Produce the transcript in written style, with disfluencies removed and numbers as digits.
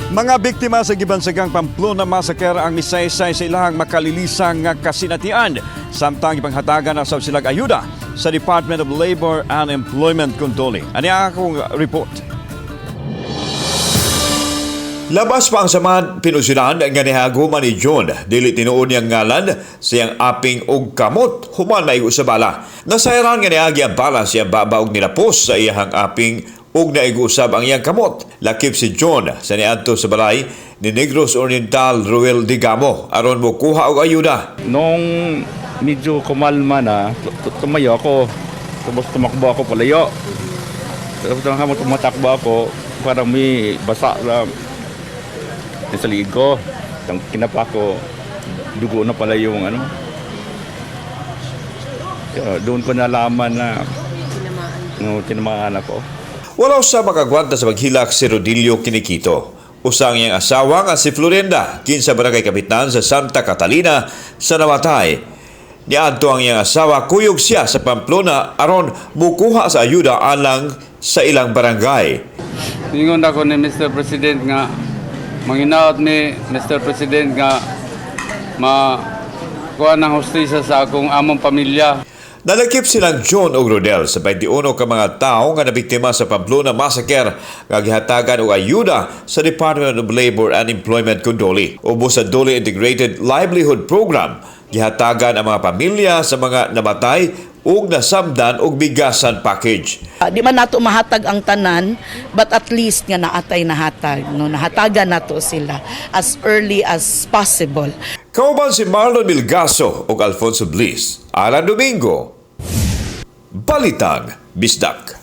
Mga biktima sa gibansagang Pamplona Massacre ang misaysay sa ilahang makalilisang nga kasinatian. Samtang ipanghatagan na sa silang ayuda sa Department of Labor and Employment Control. Ani akong report. Labas pa ang samahan pinusilan nga nihaguman ni John. Dili tinuon niyang ngalan siyang aping og kamot human maigo sa bala. Nasayran nga niagi ang bala siyang babaog nilapos sa iyang aping og naig-usab ang iyang kamot. Lakip si John sa niadto sa balay ni Negros Oriental Ruel Digamo aron mo kuha og ayuda. Nung medyo kumalma na, tumayo ako. Tapos tumakbo ako palayo. Tapos habang tumatakbo ako, parang may basa sa liig ko. Kinapa ko, dugo na pala yung ano. Doon ko nalaman na tinamaan ako. Wala sa makagwanta sa maghilak si Rodilio Kinikito. Usang iyang asawa nga si Florinda, kinsa barangay kapitan sa Santa Catalina sa namatay. Niadto ang iyang asawa, kuyog siya sa Pamplona aron mukuha sa ayuda alang sa ilang barangay. Ingon ako ni Mr. President nga manginaot ni Mr. President nga makuha ng hustisya sa akong among pamilya. Nalakip silang John ug Rodel sa 21 ka mga tao nga nabiktima sa Pamplona Massacre nga gihatagan og ayuda sa Department of Labor and Employment Control. Ubos sa Dole Integrated Livelihood Program, gihatagan ang mga pamilya sa mga namatay ug nasamdan og bigasan package. Di man nato mahatag ang tanan, but at least nga naatay nahatag, no, nahatagan nato sila as early as possible. Kauban si Marlon Milgaso ug Alfonso Bliss. Alan Domingo, Balitang Bisdak.